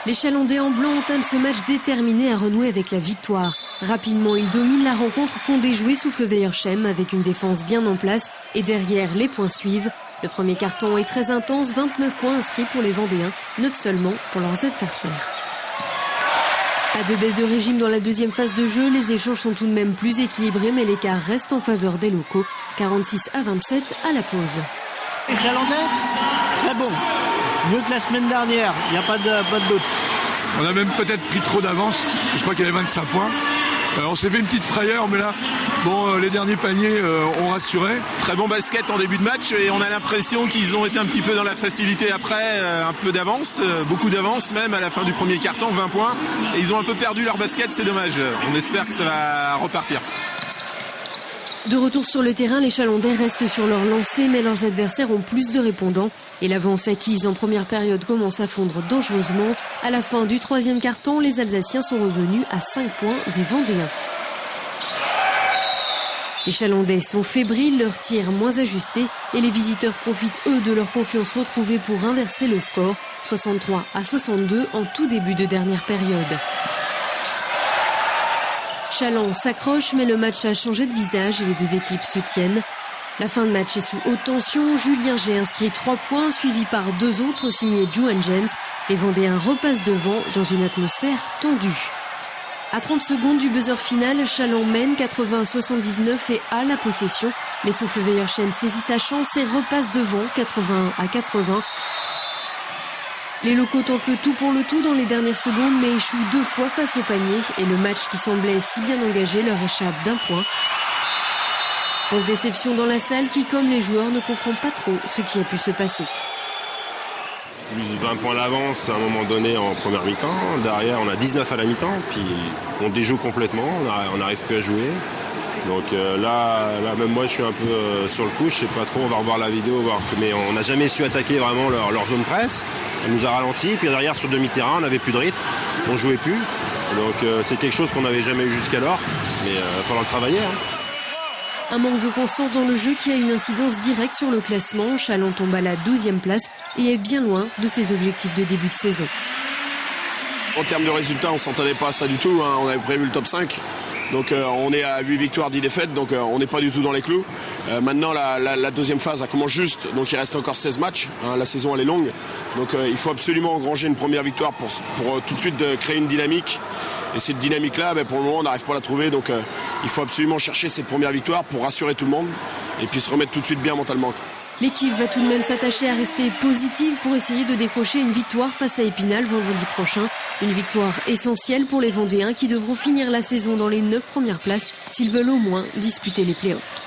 Les Chalandais en blanc entament ce match déterminé à renouer avec la victoire. Rapidement, ils dominent la rencontre, font déjouer Soufle-Weyersheim avec une défense bien en place et derrière, les points suivent. Le premier carton est très intense, 29 points inscrits pour les Vendéens, 9 seulement pour leurs adversaires. À deux baisses de régime dans la deuxième phase de jeu, les échanges sont tout de même plus équilibrés, mais l'écart reste en faveur des locaux, 46-27 à la pause. Les Chalandais, très bon. Mieux que la semaine dernière, il n'y a pas de doute. On a même peut-être pris trop d'avance, je crois qu'il y avait 25 points. On s'est fait une petite frayeur, mais là, les derniers paniers ont rassuré. Très bon basket en début de match et on a l'impression qu'ils ont été un petit peu dans la facilité après, un peu d'avance, beaucoup d'avance même à la fin du premier carton, 20 points. Et ils ont un peu perdu leur basket, c'est dommage. On espère que ça va repartir. De retour sur le terrain, les Chalandais restent sur leur lancée, mais leurs adversaires ont plus de répondants. Et l'avance acquise en première période commence à fondre dangereusement. À la fin du troisième quart-temps, les Alsaciens sont revenus à 5 points des Vendéens. Les Chalandais sont fébriles, leurs tirs moins ajustés et les visiteurs profitent eux de leur confiance retrouvée pour inverser le score, 63-62 en tout début de dernière période. Chaland s'accroche, mais le match a changé de visage et les deux équipes se tiennent. La fin de match est sous haute tension. Julien G inscrit 3 points, suivi par 2 autres signés Juan James. Les Vendéens repassent devant dans une atmosphère tendue. À 30 secondes du buzzer final, Chaland mène 80-79 et a la possession. Mais Soufle-Weyersheim saisit sa chance et repasse devant 81-80. Les locaux tentent le tout pour le tout dans les dernières secondes, mais échouent 2 fois face au panier. Et le match qui semblait si bien engagé leur échappe d'1 point. Grosse déception dans la salle qui, comme les joueurs, ne comprend pas trop ce qui a pu se passer. Plus 20 points d'avance à un moment donné en première mi-temps. Derrière, on a 19 à la mi-temps, puis on déjoue complètement, on n'arrive plus à jouer. Donc là, même moi, je suis un peu sur le coup, je sais pas trop, on va revoir la vidéo, mais on n'a jamais su attaquer vraiment leur zone presse. On nous a ralenti, puis derrière, sur demi-terrain, on n'avait plus de rythme, on jouait plus. Donc c'est quelque chose qu'on n'avait jamais eu jusqu'alors, mais il va falloir le travailler. Un manque de constance dans le jeu qui a une incidence directe sur le classement. Chaland tombe à la 12e place et est bien loin de ses objectifs de début de saison. En termes de résultats, on ne s'entendait pas à ça du tout. On avait prévu le top 5. Donc on est à 8 victoires, 10 défaites, donc on n'est pas du tout dans les clous. Maintenant la deuxième phase, elle commence juste, donc il reste encore 16 matchs. La saison elle est longue. Donc il faut absolument engranger une première victoire pour tout de suite créer une dynamique. Et cette dynamique-là, pour le moment, on n'arrive pas à la trouver. Donc il faut absolument chercher cette première victoire pour rassurer tout le monde et puis se remettre tout de suite bien mentalement. L'équipe va tout de même s'attacher à rester positive pour essayer de décrocher une victoire face à Épinal vendredi prochain. Une victoire essentielle pour les Vendéens qui devront finir la saison dans les 9 premières places s'ils veulent au moins disputer les playoffs.